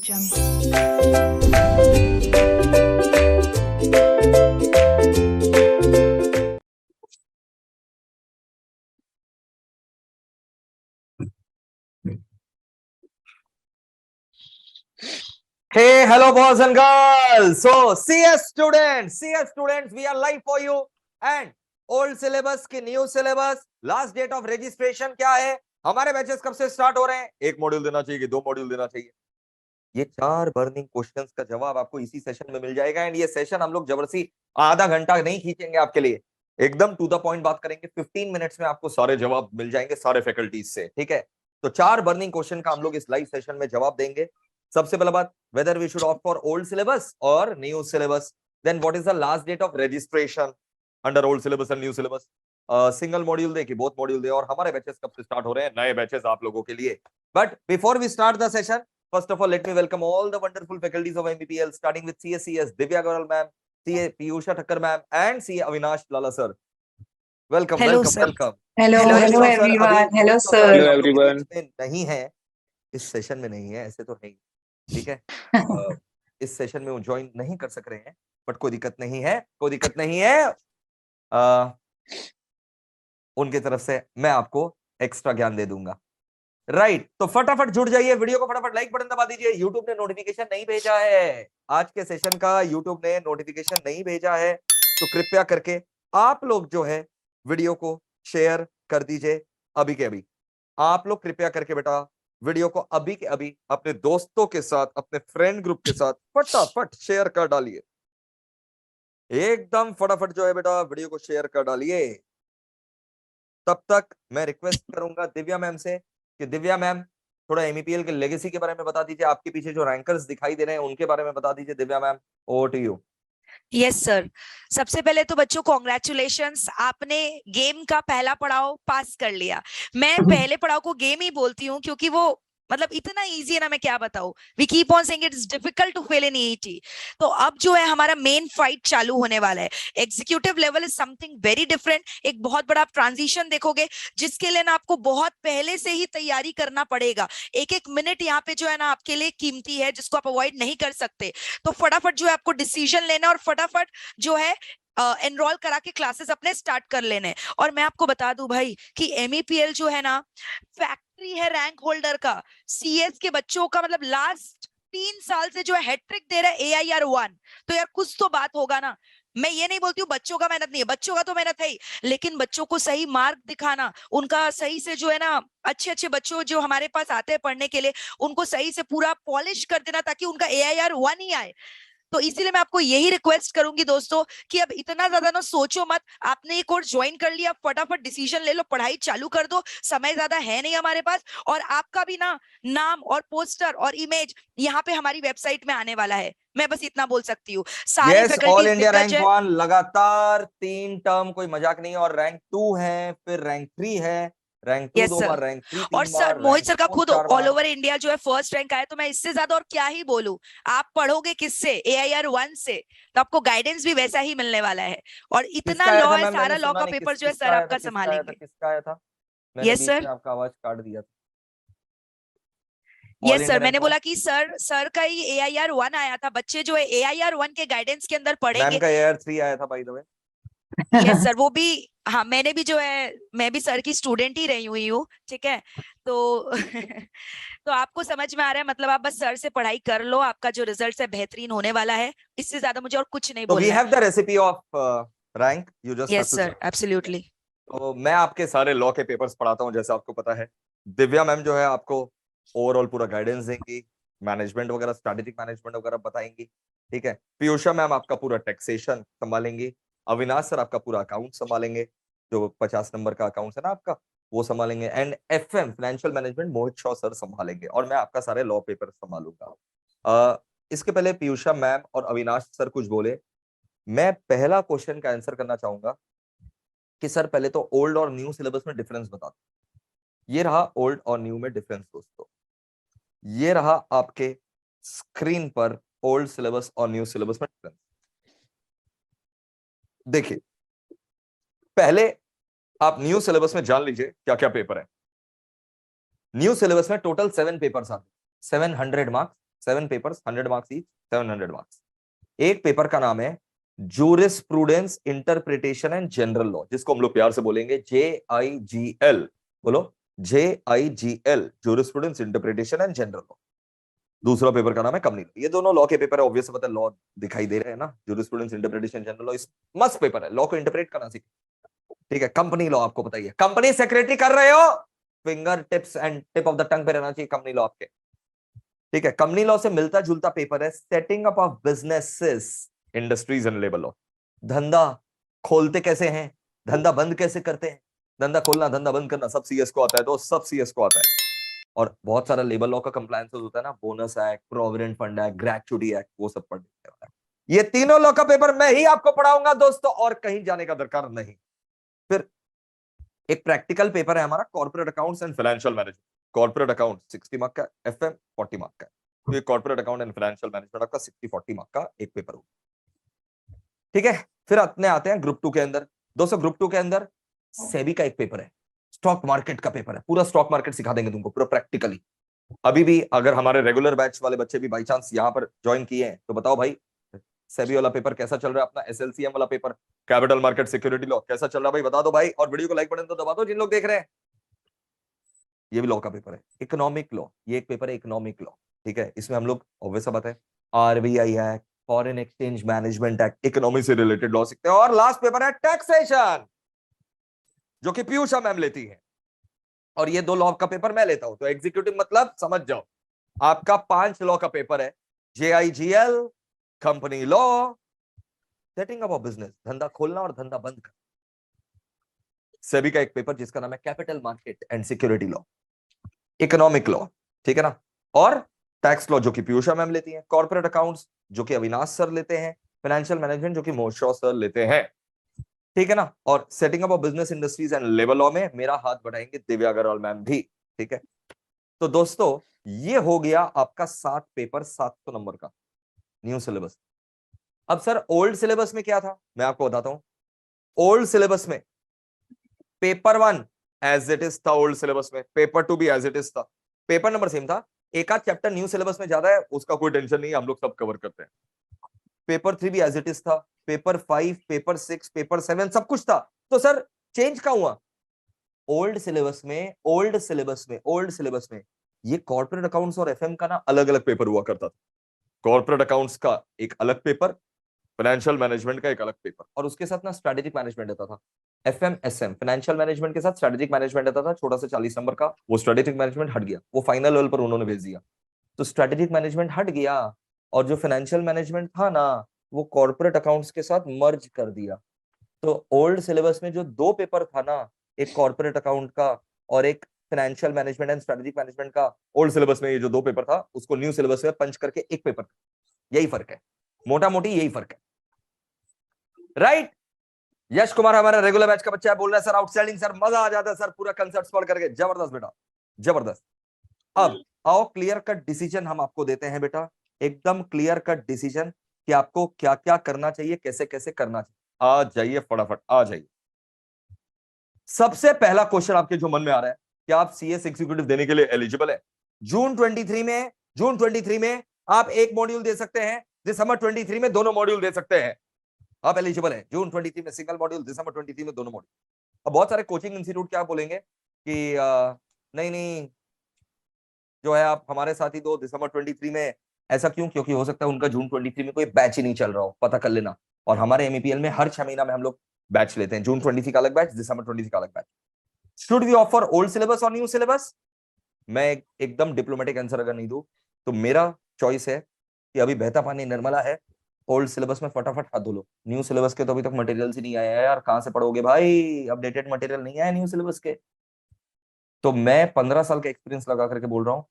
Jungle. Hey, hello, boys and girls. So, CS students, we are live for you. And old syllabus की new syllabus, last date of registration क्या है? हमारे batches कब से start हो रहे हैं? एक मॉड्यूल देना चाहिए, 2 मॉड्यूल देना चाहिए। ये 4 बर्निंग क्वेश्चंस का जवाब आपको इसी सेशन में मिल जाएगा। एंड ये सेशन हम लोग जबरदस्ती आधा घंटा नहीं खींचेंगे आपके लिए, एकदम टू द पॉइंट बात करेंगे। 15 मिनट्स में आपको सारे जवाब मिल जाएंगे सारे फैकल्टीज से, ठीक है? तो 4 बर्निंग क्वेश्चन का हम लोग इस लाइव सेशन में जवाब देंगे। सबसे पहला बात, whether we should opt for old syllabus or new syllabus, then what is the last date of registration under old syllabus and new syllabus? Single module दे कि बहुत मॉड्यूल दे, और हमारे बैचेस कब से स्टार्ट हो रहे हैं, नए बैचेस आप लोगों के लिए। But before we start the session, first of all let me welcome all the wonderful faculties of MEPL, starting with CSCS Divya Goral ma'am, CA Piyusha Thakkar ma'am, and CA Avinash Lala sir. Welcome, Hello, welcome, sir. welcome. Hello, hello everyone. Hello, sir. Hello everyone. नहीं है इस session में, नहीं है ऐसे तो नहीं, ठीक है? इस सेशन में वो ज्वाइन नहीं कर सक रहे हैं, बट कोई दिक्कत नहीं है, कोई दिक्कत नहीं है। उनके तरफ से मैं आपको एक्स्ट्रा ज्ञान दे दूंगा, राइट? तो फटाफट जुड़ जाइए, वीडियो को फटाफट लाइक बटन दबा दीजिए। यूट्यूब ने नोटिफिकेशन नहीं भेजा है, आज के सेशन का यूट्यूब ने नोटिफिकेशन नहीं भेजा है, तो कृपया करके आप लोग जो है वीडियो को शेयर कर दीजिए अभी के अभी। आप लोग कृपया करके बेटा वीडियो को अभी के अभी अपने दोस्तों के साथ, अपने फ्रेंड ग्रुप के साथ फटाफट शेयर कर डालिए, एकदम फटाफट जो है बेटा वीडियो को शेयर कर डालिए। तब तक मैं रिक्वेस्ट करूंगा दिव्या मैम से कि दिव्या मैम थोड़ा MEPL के लेगेसी के बारे में बता दीजिए, आपके पीछे जो रैंकर्स दिखाई दे रहे हैं उनके बारे में बता दीजिए। Divya ma'am, over to you. Yes sir, सबसे पहले तो बच्चों कॉन्ग्रेचुलेशंस, आपने गेम का पहला पड़ाव पास कर लिया। मैं पहले पड़ाव को गेम ही बोलती हूँ क्योंकि वो मतलब इतना इजी है ना, मैं क्या बताऊं। We keep on saying it is difficult to fail in EET। तो अब जो है हमारा मेन फाइट चालू होने वाला है। Executive level is something very different, एक बहुत बड़ा ट्रांजिशन देखोगे, जिसके लिए ना आपको बहुत पहले से ही तैयारी करना पड़ेगा। एक एक मिनट यहाँ पे जो है ना आपके लिए कीमती है, जिसको आप अवॉइड नहीं कर सकते। तो फटाफट जो है आपको डिसीजन लेना और फटाफट जो है एनरोल करा के क्लासेस अपने स्टार्ट कर लेने। और मैं आपको बता दूं भाई कि MEPL जो है ना फैक्ट्री है रैंक होल्डर का। CS के बच्चों का मतलब लास्ट 3 साल से जो है हैट्रिक दे रहा है AIR 1। तो यार कुछ तो बात होगा ना। मैं ये नहीं बोलती हूँ बच्चों का मेहनत नहीं है, बच्चों का तो मेहनत है ही, लेकिन बच्चों को सही मार्क दिखाना, उनका सही से जो है ना अच्छे अच्छे बच्चों जो हमारे पास आते हैं पढ़ने के लिए, उनको सही से पूरा पॉलिश कर देना ताकि उनका AIR 1 ही आए। तो इसीलिए मैं आपको यही रिक्वेस्ट करूंगी दोस्तों कि अब इतना ज्यादा ना सोचो मत। आपने ये कोर्स ज्वाइन कर लिया, फटाफट डिसीजन ले लो, पढ़ाई चालू कर दो, समय ज्यादा है नहीं हमारे पास। और आपका भी ना नाम और पोस्टर और इमेज यहाँ पे हमारी वेबसाइट में आने वाला है। मैं बस इतना बोल सकती हूँ। सारे yes, all faculties India rank दिग्गज है। 1 लगातार 3 टर्म, कोई मजाक नहीं है। और रैंक 2 है, फिर रैंक 3 है, रैंक 2 यस 2 सर। बार, रैंक 3 और 3 सर बार, मोहित रैंक सर का 4 खुद 4 ऑल बार। ओवर इंडिया जो है फर्स्ट रैंक आया। तो मैं इससे ज्यादा और क्या ही बोलूं। आप पढ़ोगे किससे? AIR 1 से। तो आपको गाइडेंस भी वैसा ही मिलने वाला है। और इतना किसका आया लॉ था है, मैम? मैंने सारा लॉ सुना का नहीं, पेपर जो है सर किसका आया था, आपका किसका आया था, संभालेंगे। किसका आया था? मैंने यस बीच सर। में आपका आवाज काट दिया था। All yes India sir, rank मैंने 1 बोला कि सर का ही AIR 1 आया था। बच्चे जो है AIR 1 के गाइडेंस के अंदर मैम पढ़ेंगे। का AIR 3 आया था by the way. Yes sir, वो भी। हाँ, मैंने भी जो है, मैं भी सर की स्टूडेंट ही रही हुई हूँ, ठीक है? तो तो आपको समझ में आ रहा है, मतलब आप बस सर से पढ़ाई कर लो, आपका जो रिजल्ट है बेहतरीन होने वाला है। इससे ज्यादा मुझे और कुछ नहीं तो वी बोलना है। Have the recipe of rank, you just have yes to sir, search. Absolutely. तो मैं आपके सारे लॉ के पेपर्स पढ़ाता हूं, जैसे आपको पता है। दिव्या मैम जो है आपको ओवरऑल पूरा गाइडेंस देंगी, मैनेजमेंट वगैरह, स्ट्रेटेजिक मैनेजमेंट वगैरह बताएंगी, ठीक है? पीयूषा मैम आपका पूरा टैक्सेशन संभालेंगी। अविनाश सर आपका पूरा अकाउंट संभालेंगे, जो 50 नंबर का अकाउंट है ना आपका, वो संभालेंगे। And FM financial management Mohit Shaw sir संभालेंगे, और मैं आपका सारे लॉ पेपर संभालूंगा। इसके पहले पीयूषा मैम और अविनाश सर कुछ बोले, मैं पहला क्वेश्चन का आंसर करना चाहूंगा कि सर पहले तो ओल्ड और न्यू सिलेबस में डिफरेंस बता दो। ये रहा ओल्ड और न्यू में डिफरेंस दोस्तों, ये रहा आपके स्क्रीन पर ओल्ड सिलेबस और न्यू सिलेबस में डिफरेंस। देखिए, पहले आप न्यू सिलेबस में जान लीजिए क्या क्या पेपर है। न्यू सिलेबस में टोटल 7 पेपर्स आते, 700 marks, 7 papers, 100 marks each, 700 marks. एक पेपर का नाम है jurisprudence, interpretation and general law, जिसको हम लोग प्यार से बोलेंगे JIGL। बोलो JIGL, jurisprudence, interpretation and general law. दूसरा पेपर का नाम है कंपनी लॉ। ये दोनों लॉ के पेपर है, ऑब्वियस पता है, लॉ दिखाई दे रहे हैं ना, जूरिस्प्रूडेंस, इंटरप्रिटेशन, जनरल लॉ, मस्त पेपर है, लॉ को इंटरप्रेट करना सीख। ठीक है, कंपनी लॉ आपको पता ही है, कंपनी सेक्रेटरी कर रहे हो, finger tips and tip of the tongue पे रहना चाहिए कंपनी लॉ आपके। ठीक है, कंपनी लॉ से मिलता जुलता पेपर है setting up of businesses, industries and labour law. धंधा खोलते कैसे हैं, धंधा बंद कैसे करते हैं, धंधा खोलना धंधा बंद करना सब सीएस को आता है, तो सब सीएस को आता है। और बहुत सारा लेबर लॉ का कंप्लायंस होता है ना, bonus act, provident fund act, gratuity act, वो सब पढ़ने वाला है। ये तीनों लॉ का पेपर मैं ही आपको पढ़ाऊंगा दोस्तों, और कहीं जाने का दरकार नहीं। फिर एक प्रैक्टिकल पेपर है हमारा, corporate accounts and financial management. Corporate account 60 mark का, एफएम 40 मार्क का। तो ये corporate account and financial management आपका 60-40 मार्क का एक पेपर होगा। ठीक है, फिर अपने आते हैं ग्रुप 2 के अंदर। दोस्तों ग्रुप 2 के अंदर सेबी का एक पेपर है, स्टॉक मार्केट का पेपर है, पूरा स्टॉक मार्केट सिखा देंगे तुमको पूरा प्रैक्टिकली। अभी भी अगर हमारे रेगुलर बैच वाले बच्चे भी बाई चांस यहाँ पर ज्वाइन किए हैं, तो बताओ भाई सेबी वाला पेपर कैसा चल रहा है, अपना SLCM वाला paper, capital market security law कैसा चल रहा है भाई, बता दो भाई। और वीडियो को लाइक बटन तो दबा दो जिन लोग देख रहे हैं। ये भी लॉ का पेपर है, इकोनॉमिक लॉ, ये एक पेपर है इकोनॉमिक लॉ। ठीक है, इसमें हम लोग ऑब्वियस बात है RBI act, foreign exchange management act, economy से रिलेटेड लॉ सीखते हैं। और लास्ट पेपर है टैक्सेशन, जो कि पीयूषा मैम लेती है, और ये 2 लॉ का पेपर मैं लेता हूं। तो एग्जीक्यूटिव मतलब समझ जाओ, आपका 5 लॉ का पेपर है, JIGL, company law, setting up of business, धंधा खोलना और धंधा बंद करना, सेबी का एक पेपर जिसका नाम है capital market and security law, economic law, ठीक है ना, और टैक्स लॉ जो कि पीयूषा मैम लेती है, कॉर्पोरेट अकाउंट्स जो कि अविनाश सर लेते हैं, फाइनेंशियल मैनेजमेंट जो कि मोशा सर लेते हैं। ठीक है ना, और setting up of business, industries and labour law में मेरा हाथ बढ़ाएंगे दिव्या अग्रवाल मैम भी। ठीक है, तो दोस्तों ये हो गया आपका 7 पेपर 700 नंबर का न्यू सिलेबस। अब सर ओल्ड सिलेबस में क्या था, मैं आपको बताता हूं। ओल्ड सिलेबस में पेपर 1 एज इट इज था, ओल्ड सिलेबस में पेपर 2 भी एज इट इज था, पेपर नंबर सेम था। एक आध चैप्टर न्यू सिलेबस में ज्यादा है, उसका कोई टेंशन नहीं है, हम लोग सब कवर करते हैं। पेपर 3 भी एज इट इज था, पेपर 5, पेपर 6, पेपर 7 सब कुछ था। तो सर चेंज क्या हुआ? ओल्ड सिलेबस में, ओल्ड सिलेबस में ये कॉर्पोरेट अकाउंट्स और एफएम का ना अलग अलग पेपर हुआ करता था। कॉर्पोरेट अकाउंट्स का एक अलग पेपर, फाइनेंशियल मैनेजमेंट का एक अलग पेपर, और उसके साथ ना स्ट्रेटेजिक मैनेजमेंट रहता था। FMSM फाइनेंशियल मैनेजमेंट के साथ स्ट्रेटेजिक मैनेजमेंट रहता था, छोटा सा 40 नंबर का। वो स्ट्रेटेजिक मैनेजमेंट हट गया, वो फाइनल लेवल पर उन्होंने भेज दिया। तो स्ट्रेटेजिक मैनेजमेंट हट गया, और जो फाइनेंशियल मैनेजमेंट था ना, वो कॉर्पोरेट अकाउंट्स के साथ मर्ज कर दिया। तो ओल्ड सिलेबस में जो 2 पेपर था ना, एक कॉर्पोरेट अकाउंट का और एक financial management and strategic management का, ओल्ड सिलेबस में ये जो 2 पेपर था उसको न्यू सिलेबस में पंच करके एक पेपर। यही फर्क है, मोटा मोटी यही फर्क है, राइट? यश कुमार हमारा रेगुलर बैच का बच्चा है, बोल रहा है सर आउटस्टैंडिंग सर, मजा आ जाता है सर पूरा कंसेप्ट पढ़ करके, जबरदस्त बेटा जबरदस्त। अब आओ क्लियर कट डिसीजन हम आपको देते हैं बेटा, एकदम क्लियर कट डिसीजन कि आपको क्या क्या करना चाहिए, कैसे कैसे करना चाहिए। आ जाइए फटाफट आ जाइए। सबसे पहला क्वेश्चन आपके जो मन में आ रहा है, क्या आप CS एग्जीक्यूटिव देने के लिए एलिजिबल है? जून 23 में आप एक मॉड्यूल दे सकते हैं, दिसंबर 23 में दोनों मॉड्यूल दे सकते हैं। आप एलिजिबल है जून 23 में सिंगल मॉड्यूल, दिसंबर 23 में दोनों मॉड्यूल। अब बहुत सारे कोचिंग इंस्टीट्यूट क्या बोलेंगे कि नहीं नहीं जो है आप हमारे साथ ही दो दिसंबर 23 में। ऐसा क्यों? क्योंकि हो सकता है उनका जून 23 में कोई बैच ही नहीं चल रहा हो, पता कर लेना। और हमारे MEPL में हर 6 महीना में हम लोग बैच लेते हैं, जून 23 का अलग बैच, दिसंबर 23 का अलग batch. Should we offer old syllabus और न्यू सिलेबस? मैं एकदम डिप्लोमेटिक आंसर अगर नहीं दूं तो मेरा चॉइस है कि अभी बहता पानी निर्मला है, ओल्ड सिलेबस में फटाफट हाथ धो लो। न्यू सिलेबस के तो अभी तक मटेरियल्स ही नहीं आया है यार, कहां से पढ़ोगे भाई, अपडेटेड मटेरियल नहीं आया न्यू सिलेबस के। तो मैं 15 साल का एक्सपीरियंस लगा करके बोल रहा हूं,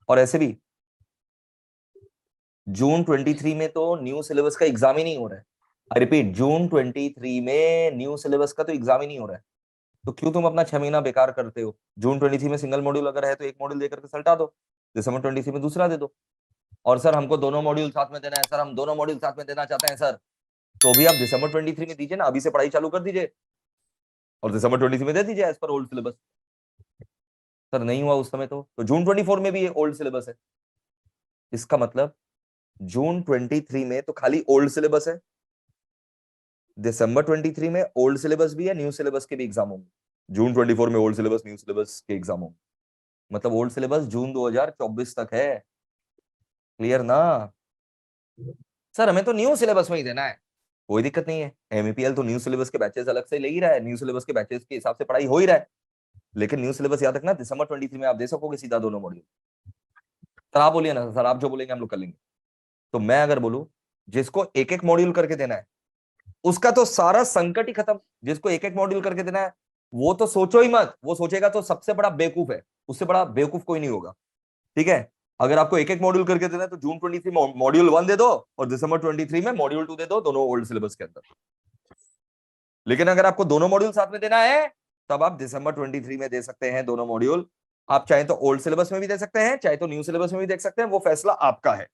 और ऐसे भी जून 23 में तो न्यू सिलेबस का एग्जाम ही नहीं हो रहा है। आई रिपीट, जून 23 में न्यू सिलेबस का तो एग्जाम ही नहीं हो रहा है। तो क्यों तुम अपना 6 महीना बेकार करते हो? जून 23 में सिंगल मॉड्यूल अगर है तो एक मॉड्यूल देकर के सल्टा दो, दिसंबर 23 में दूसरा दे दो। और सर हमको दोनों मॉड्यूल साथ में देना है सर, हम दोनों मॉड्यूल साथ में देना चाहते हैं सर, तो भी आप दिसंबर 23 में दीजिए ना, अभी से पढ़ाई चालू कर दीजिए और दिसंबर 23 में दे दीजिए as per old syllabus. Sir नहीं हुआ उस समय तो जून 24 में भी ओल्ड सिलेबस है। इसका मतलब जून 23 में तो खाली ओल्ड सिलेबस है, दिसंबर 23 में ओल्ड सिलेबस भी है, न्यू सिलेबस के भी एग्जाम होंगे, जून 24 में ओल्ड सिलेबस न्यू सिलेबस के एग्जाम होंगे, मतलब ओल्ड सिलेबस जून 2024 तक है। क्लियर ना? सर हमें तो न्यू सिलेबस में ही देना है, कोई दिक्कत नहीं है, एमईपीएल तो न्यू सिलेबस के बैचेस अलग से ले ही रहा है, न्यू सिलेबस के बैचेस के हिसाब से पढ़ाई हो ही रहा है, लेकिन न्यू सिलेबस याद रखना दिसंबर 23 में आप दे सकोगे सीधा दोनों मॉड्यूल। सर आप बोलिए ना, सर आप जो बोलेंगे हम लोग कर लेंगे। तो मैं अगर बोलूं जिसको एक एक मॉड्यूल करके देना है उसका तो सारा संकट ही खत्म, जिसको एक एक मॉड्यूल करके देना है वो तो सोचो ही मत, वो सोचेगा तो सबसे बड़ा बेवकूफ है, उससे बड़ा बेवकूफ कोई नहीं होगा। ठीक है, अगर आपको एक एक मॉड्यूल करके देना है तो जून 23 मॉड्यूल 1 दे दो और दिसंबर 23 में मॉड्यूल 2 दे दो, दोनों ओल्ड सिलेबस के अंदर। लेकिन अगर आपको दोनों मॉड्यूल साथ में देना है तब आप दिसंबर 23 में दे सकते हैं दोनों मॉड्यूल। आप चाहे तो ओल्ड सिलेबस में भी दे सकते हैं, चाहे तो न्यू सिलेबस में भी देख सकते हैं, वो फैसला आपका है।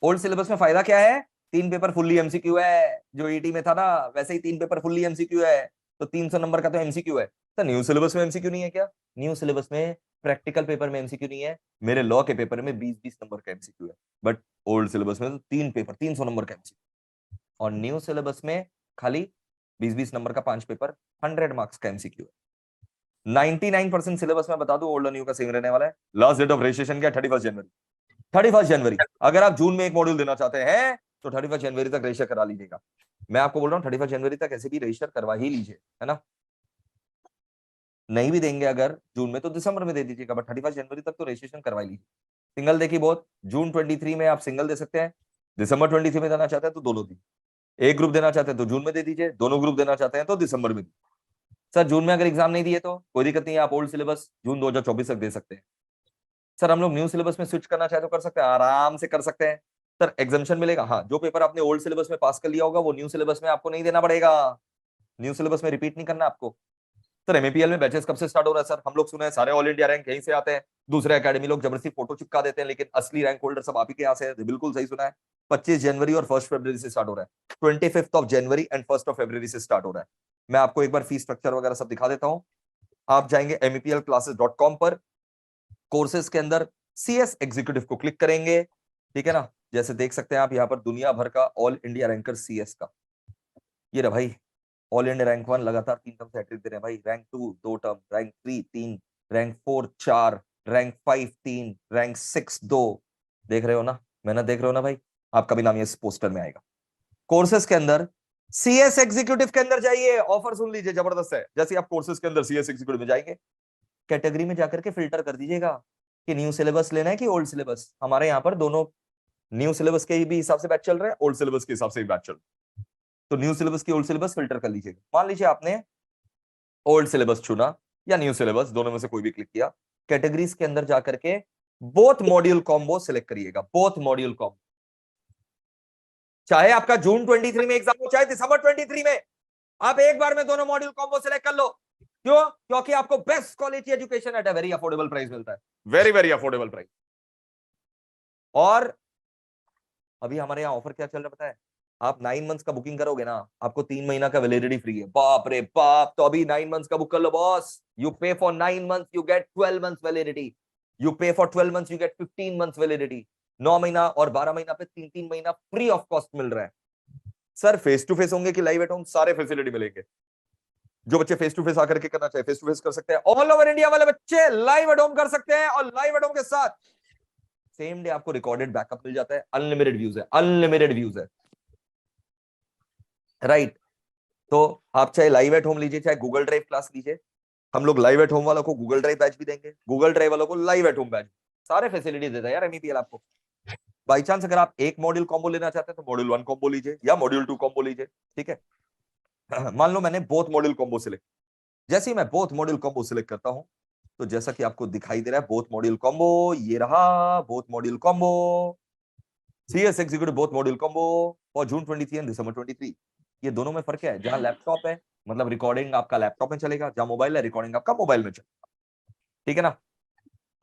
ओल्ड सिलेबस में फायदा क्या है? 3 पेपर फुल्ली एमसीक्यू है, जो ईटी में था ना वैसे ही 3 पेपर फुल्ली एमसीक्यू है, तो 300 नंबर का तो एमसीक्यू है। तो न्यू सिलेबस में एमसीक्यू नहीं है क्या? न्यू सिलेबस में प्रैक्टिकल पेपर में एमसीक्यू नहीं है, मेरे लॉ के पेपर में 20-20 नंबर का एमसीक्यू है, बट ओल्ड सिलेबस में तो 3 पेपर 300 नंबर का एमसीक्यू, और न्यू सिलेबस में खाली 20-20 नंबर का 5 पेपर 100 मार्क्स का एमसीक्यू है। 99% सिलेबस में बता दूं ओल्ड और न्यू का सेम रहने वाला है। लास्ट डेट ऑफ रजिस्ट्रेशन क्या? 31 जनवरी। 31 जनवरी। अगर आप जून में एक मॉड्यूल देना चाहते हैं तो 31 जनवरी तक रजिस्टर करा लीजिएगा। मैं आपको बोल रहा हूँ 31 जनवरी तक ऐसे भी रजिस्टर करवा ही लीजिए, है ना? नहीं भी देंगे अगर जून में तो दिसंबर में दे दीजिएगा, बट 31 जनवरी तक तो रजिस्ट्रेशन करवा लीजिए। सिंगल देखिए बहुत, जून 23 में आप सिंगल दे सकते हैं, दिसंबर 23 में देना चाहते हैं तो दोनों दीजिए, एक ग्रुप देना चाहते हैं तो जून में दे दीजिए, दोनों ग्रुप देना चाहते हैं तो दिसंबर में दीजिए। सर जून में अगर एग्जाम नहीं दिए तो कोई दिक्कत नहीं है, आप ओल्ड सिलेबस जून 2024 तक दे सकते हैं। सर हम लोग न्यू सिलेबस में स्विच करना चाहे तो कर सकते हैं, आराम से कर सकते हैं। सर एग्जामिशन मिलेगा, हाँ, जो पेपर आपने ओल्ड सिलेबस में पास कर लिया होगा वो न्यू सिलेबस में आपको नहीं देना पड़ेगा, न्यू सिलेबस में रिपीट नहीं करना आपको। सर एमएपीएल में बैचेस कब से स्टार्ट हो रहा है? सर हम लोग सुने हैं सारे ऑल इंडिया रैंक यहीं से आते हैं, दूसरे एकेडमी लोग जबरदस्ती फोटो चिपका देते हैं, लेकिन असली रैंक होल्डर सब आप ही के यहाँ से है। बिल्कुल सही सुना है, 25 जनवरी और 1 फरवरी से स्टार्ट हो रहा है, 25 जनवरी एंड 1 फरवरी से स्टार्ट हो रहा है। मैं आपको एक बार फीस स्ट्रक्चर वगैरह सब दिखा देता हूँ। आप जाएंगे meplclasses.com पर, कोर्सेज के अंदर सीएस एग्जीक्यूटिव को क्लिक करेंगे, ठीक है ना? जैसे देख सकते हैं आप यहाँ पर दुनिया भर का ऑल इंडिया रैंकर सीएस का, ये रहा भाई, ऑल इंडिया रैंक 1 लगातार 3 टर्म से हैट्रिक दे रहे हैं भाई, rank 2 2 term, rank 3 3, rank 4 4, rank 5 3, rank 6 2। देख रहे हो ना, मेहनत देख रहे हो ना भाई? आपका भी नाम ये इस पोस्टर में आएगा। कोर्सेज के अंदर सीएस एग्जीक्यूटिव के अंदर जाइए, ऑफर सुन लीजिए, जबरदस्त है। जैसे आप कोर्सेज के अंदर सीएस एग्जीक्यूटिव में जाएंगे, कैटेगरी में जाकर के फिल्टर कर दीजिएगा कि न्यू सिलेबस लेना है कि ओल्ड सिलेबस। हमारे यहाँ पर दोनों न्यू सिलेबस के भी हिसाब से बैच चल रहे हैं, ओल्ड सिलेबस के हिसाब से भी बैच चल रहे हैं, तो न्यू सिलेबस की ओल्ड सिलेबस फिल्टर कर लीजिएगा। मान लीजिए आपने ओल्ड सिलेबस चुना या न्यू सिलेबस, दोनों में से कोई भी क्लिक किया, कैटेगरीज के अंदर जाकर के बोथ मॉड्यूल कॉम्बो सिलेक्ट करिएगा, बोथ मॉड्यूल कॉम्बो, चाहे आपका जून 23 में एग्जाम हो चाहे दिसंबर 23 में, आप एक बार में दोनों मॉड्यूल कॉम्बो सिलेक्ट कर लो। क्यों? क्योंकि आपको best quality education at a very affordable price मिलता है, वेरी वेरी अफोर्डेबल प्राइस। और अभी हमारे यहाँ ऑफर क्या चल रहा है पता है? आप 9 मंथ्स का बुकिंग करोगे ना, आपको 3 महीना का वैलिडिटी फ्री है। बाप रे बाप, तो अभी 9 मंथ्स का बुक कर लो boss. You pay for 9 months, you get 12 months validity, you pay for 12 months, you get 15 months validity. 9 महीना और 12 महीना पे 3-3 महीना फ्री ऑफ कॉस्ट मिल रहा है। सर फेस टू फेस होंगे कि लाइव एट होम, सारे फैसिलिटी मिलेंगे। जो बच्चे फेस टू फेस आकर के करना चाहे फेस टू फेस कर सकते हैं, ऑल ओवर इंडिया वाले बच्चे लाइव एट होम कर सकते हैं, और लाइव एट होम के साथ सेम डे आपको रिकॉर्डेड बैकअप मिल जाता है, अनलिमिटेड व्यूज है, अनलिमिटेड व्यूज है, राइट? तो आप चाहे लाइव एट होम लीजिए चाहे गूगल ड्राइव क्लास लीजिए, हम लोग लाइव एट होम वालों को गूगल ड्राइव बैच भी देंगे, गूगल ड्राइव वालों को लाइव एट होम बैच, सारे फैसिलिटी देता है यार एमईपीएल आपको। बाई चांस अगर आप एक मॉड्यूल कॉम्बो लेना चाहते हैं तो मॉड्यूल 1 कॉम्बो लीजिए या मॉड्यूल 2 कॉम्बो लीजिए, ठीक है? मान लो मैंने बोथ मॉड्यूल कॉम्बो सिलेक्ट, जैसे ही मैं बोथ मॉड्यूल कॉम्बो सिलेक्ट करता हूं तो जैसा कि आपको दिखाई दे रहा है बोथ मॉड्यूल कॉम्बो, ये रहा both module combo, CS executive both module combo और जून 23 एंड दिसंबर 23। ये दोनों में फर्क क्या है? जहां लैपटॉप है मतलब रिकॉर्डिंग आपका लैपटॉप में चलेगा, जहां मोबाइल है रिकॉर्डिंग आपका मोबाइल में चलेगा, ठीक है ना?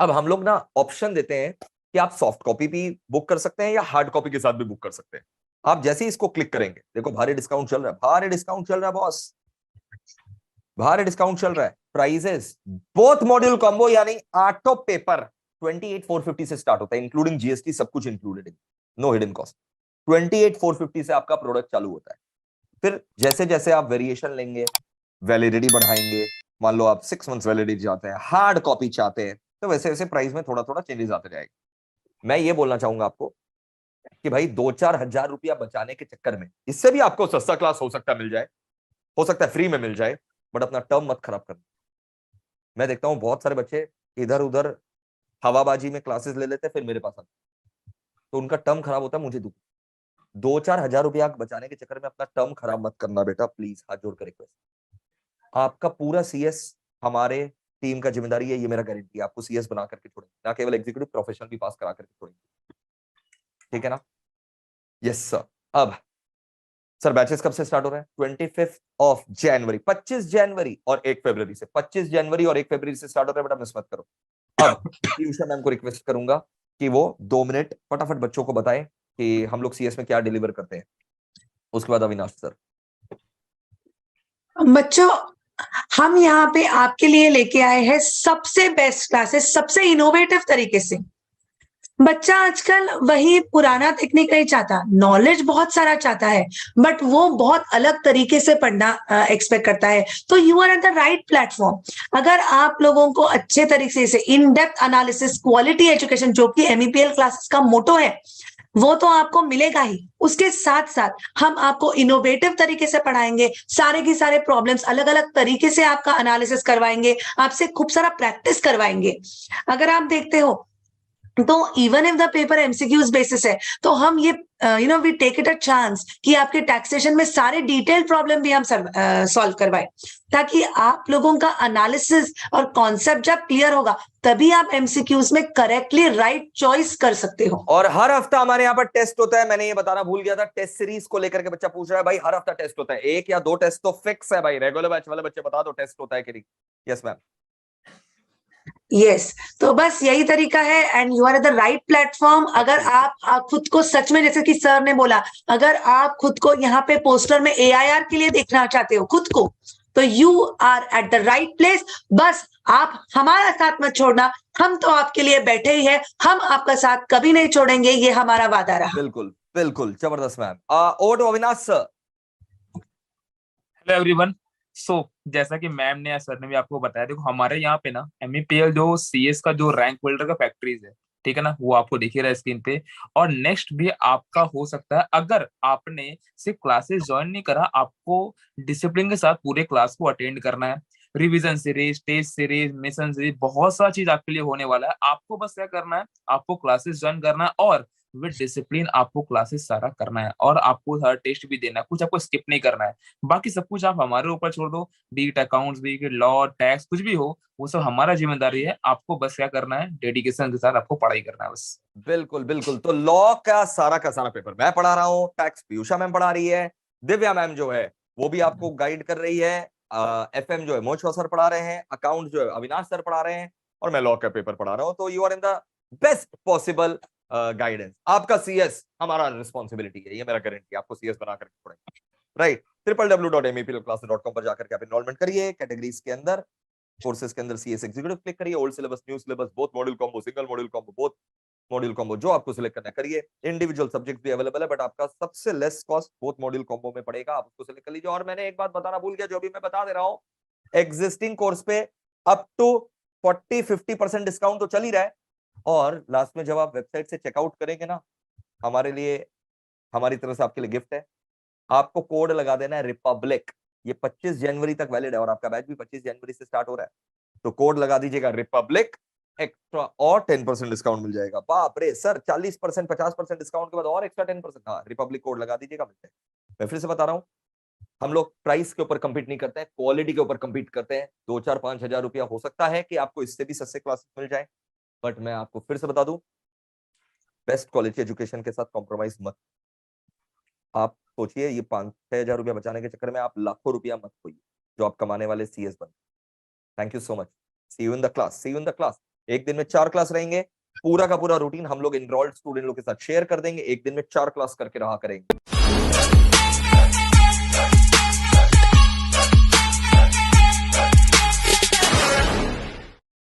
अब हम लोग ना ऑप्शन देते हैं कि आप सॉफ्ट कॉपी भी बुक कर सकते हैं या हार्ड कॉपी के साथ भी बुक कर सकते हैं। आप जैसे ही इसको क्लिक करेंगे, देखो भारी डिस्काउंट चल रहा है, भारी डिस्काउंट चल रहा है बॉस, भारी डिस्काउंट चल रहा है। प्राइजेस बोथ मॉड्यूल कॉम्बो यानी 8 पेपर 28,450 से स्टार्ट होता है, इंक्लूडिंग जीएसटी, सब कुछ इंक्लूडेड, नो हिडन कॉस्ट। 28,450 से आपका प्रोडक्ट चालू होता है। फिर जैसे जैसे आप वेरिएशन लेंगे, वैलिडिटी बढ़ाएंगे, मान लो आप 6 मंथ्स वैलिडिटी चाहते हैं, हार्ड कॉपी चाहते हैं, तो वैसे वैसे प्राइस में थोड़ा थोड़ा चेंजेस आते जाएंगे। मैं ये बोलना चाहूंगा आपको कि भाई 2-4 हजार रुपया बचाने के चक्कर में, इससे भी आपको सस्ता क्लास हो सकता है मिल जाए, हो सकता है फ्री में मिल जाए, बट अपना टर्म मत खराब करना। मैं देखता हूं बहुत सारे बच्चे इधर उधर हवाबाजी में क्लासेस ले लेते हैं, फिर मेरे पास आते, तो उनका टर्म खराब होता है, मुझे दुख। 2-4 हजार रुपया बचाने के चक्कर में अपना टर्म खराब मत करना बेटा, प्लीज, हाथ जोड़ कर रिक्वेस्ट। आपका पूरा सीएस हमारे टीम का जिम्मेदारी है, ये मेरा गारंटी है, आपको सीएस बना करके छोड़ेंगे, ना केवल एग्जीक्यूटिव, प्रोफेशनल भी पास करा करके छोड़ेंगे, ठीक है ना? Yes sir. अब सर बैचेस कब से स्टार्ट हो रहा है? 25 जनवरी, 25 जनवरी और 1 फरवरी से, 25 जनवरी और 1 फरवरी से स्टार्ट हो रहा है बेटा, मिस मत करो। अब पीयूषा मैम को रिक्वेस्ट करूंगा कि वो 2 मिनट फटाफट बच्चों को बताएं कि हम लोग सीएस में क्या डिलीवर करते हैं, उसके बाद अविनाश सर। बच्चों, हम यहाँ पे आपके लिए लेके आए हैं सबसे बेस्ट क्लासेस, सबसे इनोवेटिव तरीके से। बच्चा आजकल वही पुराना टेक्निक नहीं चाहता, नॉलेज बहुत सारा चाहता है, बट वो बहुत अलग तरीके से पढ़ना एक्सपेक्ट करता है। तो you are at the right platform. अगर आप लोगों को अच्छे तरीके से in depth analysis, quality education, जो कि MEPL क्लासेस का मोटो है, वो तो आपको मिलेगा ही। उसके साथ साथ हम आपको इनोवेटिव तरीके से पढ़ाएंगे, सारे की सारे प्रॉब्लम्स अलग अलग तरीके से आपका एनालिसिस करवाएंगे, आपसे खूब सारा प्रैक्टिस करवाएंगे। अगर आप देखते हो तो even if the paper MCQs basis है, तो हम ये we take it a chance कि आपके टैक्सेशन में सारे डिटेल प्रॉब्लम भी हम सॉल्व करवाए, ताकि आप लोगों का एनालिसिस और कॉन्सेप्ट जब क्लियर होगा, तभी आप एमसीक्यूज में करेक्टली राइट चॉइस कर सकते हो। और हर हफ्ता हमारे यहाँ पर टेस्ट होता है, मैंने ये बताना भूल गया था, टेस्ट सीरीज को लेकर के बच्चा पूछ रहा है, भाई हर हफ्ता टेस्ट होता है, 1 या 2 टेस्ट तो फिक्स है भाई। रेगुलर बैच वाले बच्चे बता दो टेस्ट होता है कि नहीं? Yes ma'am. यस, तो बस यही तरीका है, and you are at the right platform. अगर आप खुद को सच में, जैसे कि सर ने बोला, अगर आप खुद को यहाँ पे पोस्टर में AIR के लिए देखना चाहते हो खुद को, तो you are at the right place. बस आप हमारा साथ मत छोड़ना, हम तो आपके लिए बैठे ही है, हम आपका साथ कभी नहीं छोड़ेंगे, ये हमारा वादा रहा। बिल्कुल बिल्कुल, जबरदस्त ma'am. Over to Avinash sir. Hello everyone. जैसा कि मैम ने या सर ने भी आपको बताया, देखो हमारे यहाँ पे ना MEPL जो CS का जो रैंक होल्डर का फैक्ट्रीज है, ठीक है ना, वो आपको दिख ही रहा है स्क्रीन पे। और नेक्स्ट भी आपका हो सकता है, अगर आपने सिर्फ क्लासेस ज्वाइन नहीं करा, आपको डिसिप्लिन के साथ पूरे क्लास को अटेंड करना है। Revision series, test series, mission series, बहुत सारा चीज आपके लिए होने वाला है। आपको बस क्या करना है, आपको क्लासेस ज्वाइन करना है और विद डिसिप्लिन आपको क्लासेस सारा करना है, और आपको हर टेस्ट भी देना है, कुछ आपको स्किप नहीं करना है। बाकी सब कुछ आप हमारे ऊपर छोड़ दो, beat accounts, beat law, tax, कुछ भी हो, वो सब हमारा जिम्मेदारी है। आपको बस क्या करना है, डेडिकेशन के साथ आपको पढ़ाई करना है बस। बिल्कुल बिल्कुल, तो लॉ का सारा पेपर मैं पढ़ा रहा हूँ, टैक्स पीयूषा मैम पढ़ा रही है, दिव्या मैम जो है वो भी आपको गाइड कर रही है, FM जो है मोचो सर पढ़ा रहे हैं, अकाउंट जो है अविनाश सर पढ़ा रहे हैं, और मैं लॉ का पेपर पढ़ा रहा हूँ। तो you are in the best possible guidance. आपका CS हमारा रिस्पॉन्सिबिलिटी है, ये मेरा गारंटी है, आपको CS बना करके पढ़ेंगे, राइट? www.meplclasses.com पर जाकर के आप एनरोलमेंट करिए, कैटेगरीज के अंदर, कोर्सेज के अंदर CS एग्जीक्यूटिव क्लिक करिए, old syllabus, new syllabus, both module combo, single module combo, both module combo, जो आपको सिलेक्ट करना है करिए। इंडिविजुअल सब्जेक्ट भी अवेलेबल है, बट आपका सबसे less cost both module combo में पड़ेगा, आप उसको सिलेक्ट कर लीजिए। और मैंने एक बात बताना भूल गया, जो भी मैं बता दे रहा हूँ, एग्जिस्टिंग कोर्स पे अप टू 40-50% डिस्काउंट तो चल ही रहा है, और लास्ट में जब आप वेबसाइट से चेकआउट करेंगे ना, हमारे लिए, हमारी तरफ से आपके लिए गिफ्ट है, आपको कोड लगा देना है रिपब्लिक। ये 25 जनवरी तक वैलिड है, और आपका बैच भी 25 जनवरी से स्टार्ट हो रहा है, तो कोड लगा दीजिएगा रिपब्लिक, एक्स्ट्रा और 10% डिस्काउंट मिल जाएगा। बाप रे सर, 40%, 50% डिस्काउंट के बाद और एक्स्ट्रा 10%। हाँ, रिपब्लिक कोड लगा दीजिएगा, मिलता है। मैं फिर से बता रहा हूँ, हम लोग प्राइस के ऊपर कंपीट नहीं करते हैं, क्वालिटी के ऊपर कंपीट करते हैं। 2-4-5 हजार रुपया हो सकता है कि आपको इससे भी सस्ते क्लासेस मिल जाए, बट मैं आपको फिर से बता दूं, बेस्ट क्वालिटी एजुकेशन के साथ कॉम्प्रोमाइज मत। आप सोचिए, ये 5-6 हजार रुपया बचाने के चक्कर में आप लाखों रुपया मत खोइए, जो आप कमाने वाले CS बन। Thank you so much, see you in the class, see you in the class. एक दिन में 4 क्लास रहेंगे, पूरा का पूरा रूटीन हम लोग एनरोल्ड स्टूडेंट लोग के साथ शेयर कर देंगे, एक दिन में 4 क्लास करके रहा करेंगे।